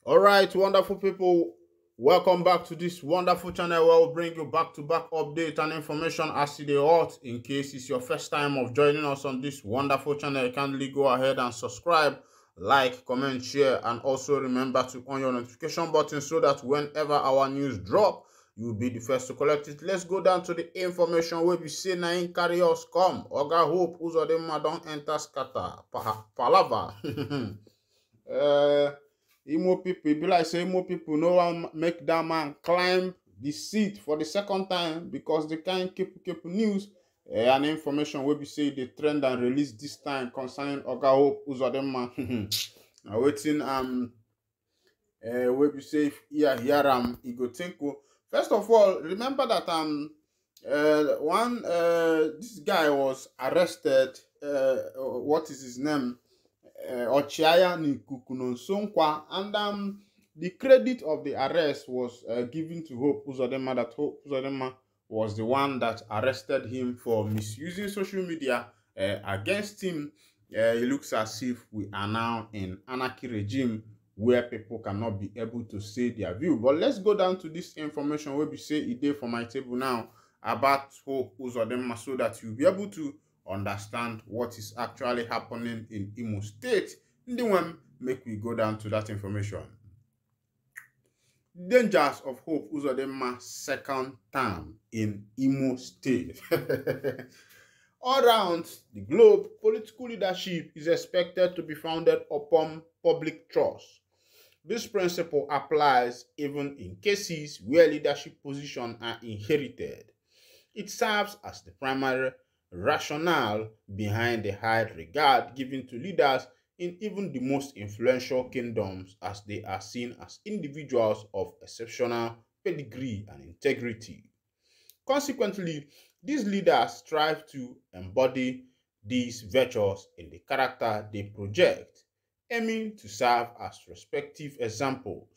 All right, wonderful people, welcome back to this wonderful channel where we'll bring you back-to-back update and information as they ought. In case it's your first time of joining us on this wonderful channel, kindly go ahead and subscribe, like, comment, share, and also remember to on your notification button so that whenever our news drop, you will be the first to collect it. Let's go down to the information where we say Nain carry us come. Oga Hope Uzodimma don't enter scatter. Palava. Imo people, e be like say Imo people no one make that man climb the seat for the second time because the kind keep news and information will be say the trend and release this time concerning Oga Hope Uzodimma. Now waiting wey be say if hear am e go think. First of all, remember that this guy was arrested. What is his name? Ochiaya Nikukunosonkwa, and the credit of the arrest was given to Hope Uzodimma, that Hope Uzodimma was the one that arrested him for misusing social media against him. It looks as if we are now in anarchy regime where people cannot be able to say their view. But let's go down to this information where we say it there for my table now about Hope Uzodimma so that you'll be able to understand what is actually happening in Imo State. Then make we go down to that information. Dangers of Hope Uzodimma's second term in Imo State. All around the globe, political leadership is expected to be founded upon public trust. This principle applies even in cases where leadership positions are inherited. It serves as the primary rationale behind the high regard given to leaders in even the most influential kingdoms, as they are seen as individuals of exceptional pedigree and integrity. Consequently, these leaders strive to embody these virtues in the character they project, aiming to serve as respective examples.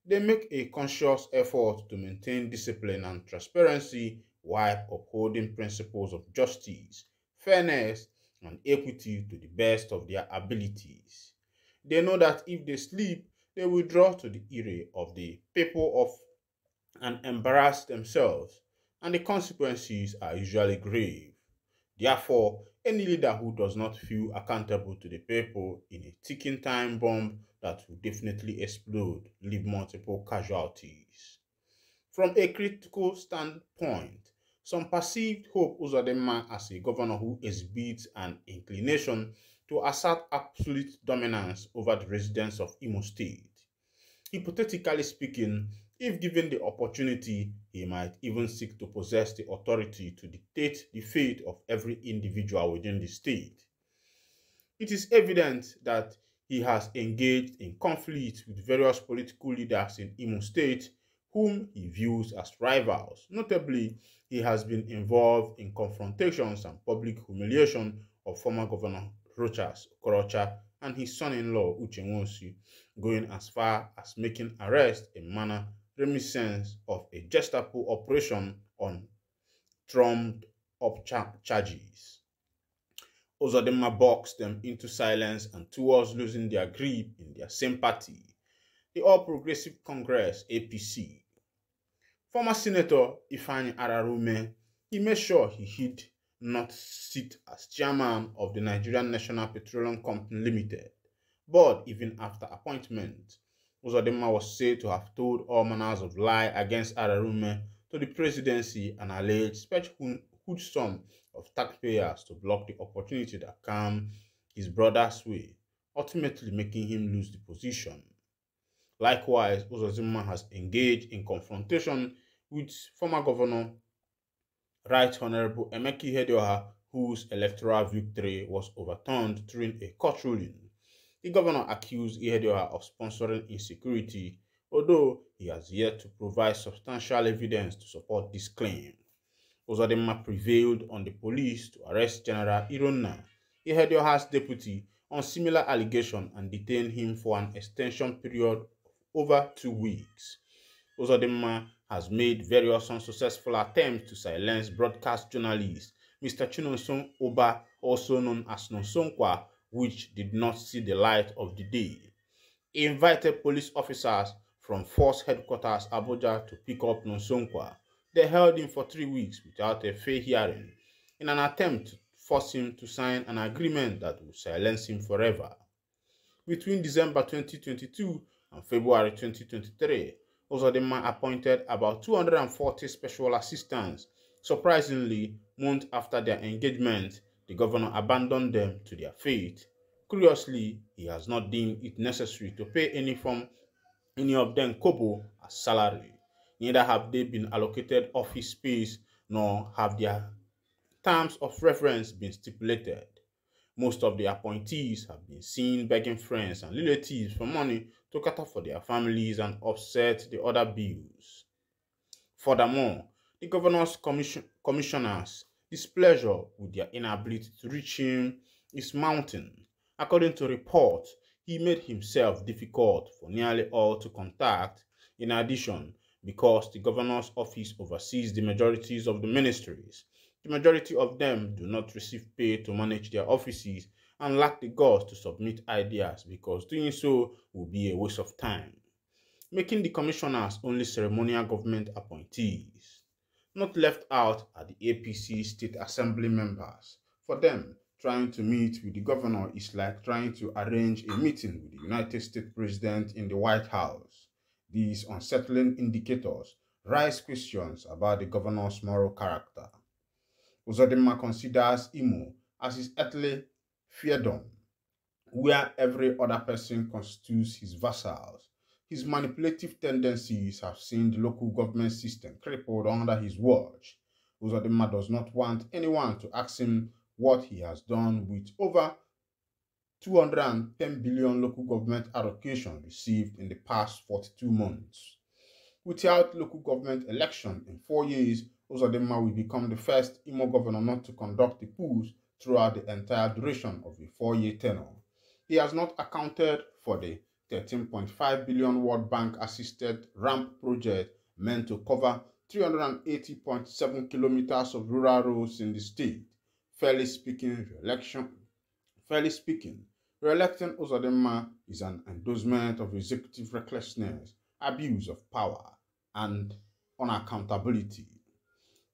They make a conscious effort to maintain discipline and transparency while upholding principles of justice, fairness, and equity to the best of their abilities. They know that if they sleep, they will draw to the ear of the people and embarrass themselves, and the consequences are usually grave. Therefore, any leader who does not feel accountable to the people in a ticking time bomb that will definitely explode, leave multiple casualties. From a critical standpoint, some perceived Hope Uzodimma as a governor who exhibits an inclination to assert absolute dominance over the residents of Imo State. Hypothetically speaking, if given the opportunity, he might even seek to possess the authority to dictate the fate of every individual within the state. It is evident that he has engaged in conflict with various political leaders in Imo State whom he views as rivals. Notably, he has been involved in confrontations and public humiliation of former Governor Rochas Okorocha and his son-in-law Uche Nwosu, going as far as making arrests in manner reminiscent of a Gestapo operation on trumped-up charges. Uzodimma boxed them into silence and towards losing their grip in their same party, the All Progressive Congress (APC). Former Senator Ifeanyi Ararume, he made sure he did not sit as chairman of the Nigerian National Petroleum Company Limited, but even after appointment, Uzodimma was said to have told all manners of lies against Ararume to the presidency and alleged special huge sum of taxpayers to block the opportunity that came his brother's way, ultimately making him lose the position. Likewise, Uzodimma has engaged in confrontation with former Governor Right Honorable Emeki Ihedioha, whose electoral victory was overturned during a court ruling. The governor accused Ihedioha of sponsoring insecurity, although he has yet to provide substantial evidence to support this claim. Uzodimma prevailed on the police to arrest General Ironna, Ihedioha's deputy, on similar allegation and detain him for an extension period of over 2 weeks. Uzodimma has made various unsuccessful attempts to silence broadcast journalist Mr. Chinonso Oba, also known as Nonsonkwa, which did not see the light of the day. He invited police officers from Force Headquarters Abuja to pick up Nonsonkwa. They held him for 3 weeks without a fair hearing in an attempt to force him to sign an agreement that would silence him forever. Between December 2022 and February 2023, Uzodimma appointed about 240 special assistants. Surprisingly, months after their engagement, the governor abandoned them to their fate. Curiously, he has not deemed it necessary to pay any of them kobo as salary. Neither have they been allocated office space nor have their terms of reference been stipulated. Most of the appointees have been seen begging friends and relatives for money to cater for their families and offset the other bills. Furthermore, the governor's commissioners' displeasure with their inability to reach him is mounting. According to reports, he made himself difficult for nearly all to contact. In addition, because the governor's office oversees the majorities of the ministries, the majority of them do not receive pay to manage their offices and lack the guts to submit ideas because doing so will be a waste of time, making the commissioners only ceremonial government appointees. Not left out are the APC state assembly members. For them, trying to meet with the governor is like trying to arrange a meeting with the United States President in the White House. These unsettling indicators raise questions about the governor's moral character. Uzodimma considers Imo as his earthly fiefdom, where every other person constitutes his vassals. His manipulative tendencies have seen the local government system crippled under his watch. Uzodimma does not want anyone to ask him what he has done with over 210 billion local government allocation received in the past 42 months. Without local government election in 4 years, Uzodimma will become the first Imo governor not to conduct the polls throughout the entire duration of a 4-year tenure. He has not accounted for the 13.5 billion World Bank assisted ramp project meant to cover 380.7 kilometers of rural roads in the state. Fairly speaking, re-electing Uzodimma is an endorsement of executive recklessness, abuse of power, and unaccountability.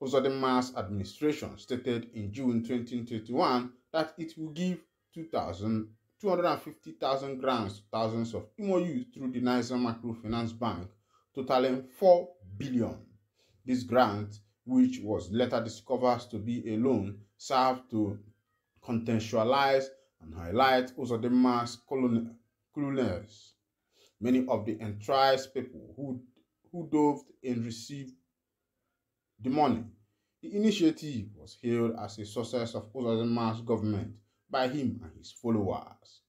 Uzodimma's administration stated in June 2021 that it will give 250,000 grants to thousands of Imo youth through the Niger Microfinance Bank, totaling 4 billion. This grant, which was later discovered to be a loan, served to contextualize and highlight Uzodimma's cluelessness. Many of the entranced people who dove in received the money. The initiative was hailed as a success of Uzodimma's government by him and his followers.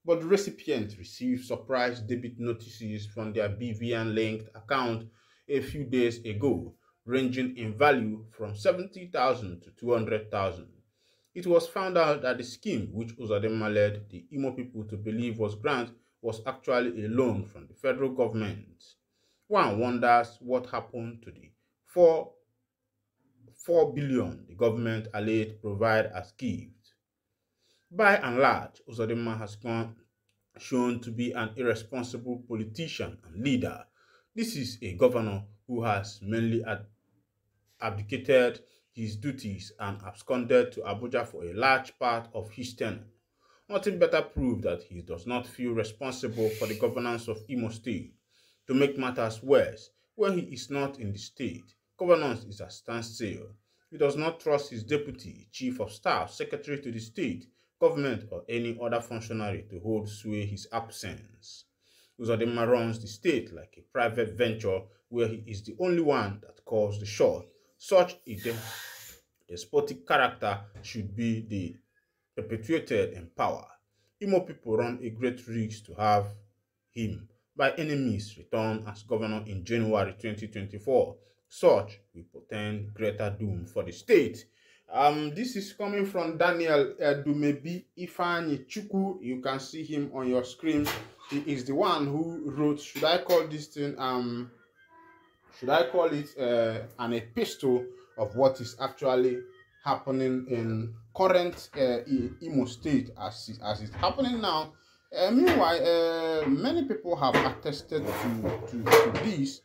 But the recipients received surprise debit notices from their BVN-linked account a few days ago, ranging in value from 70,000 to 200,000. It was found out that the scheme which Uzodimma led the Imo people to believe was grant was actually a loan from the federal government. One wonders what happened to the 4 billion the government alleged provide as gift. By and large, Uzodimma has shown to be an irresponsible politician and leader. This is a governor who has mainly abdicated his duties and absconded to Abuja for a large part of his tenure. Nothing better proves that he does not feel responsible for the governance of Imo State. To make matters worse, when he is not in the state, governance is at standstill. He does not trust his deputy, chief of staff, secretary to the state, government, or any other functionary to hold sway his absence. Uzodimma runs the state like a private venture where he is the only one that calls the shot. Such a despotic character should be perpetuated in power. Imo people run a great risk to have him by any means return as governor in January 2024. Such will portend greater doom for the state. This is coming from Daniel Dumebi Ifeanyi Chukwu. You can see him on your screen. He is the one who wrote, should I call this thing, should I call it an epistle of what is actually happening in current Imo State as it's happening now. Meanwhile, many people have attested to this.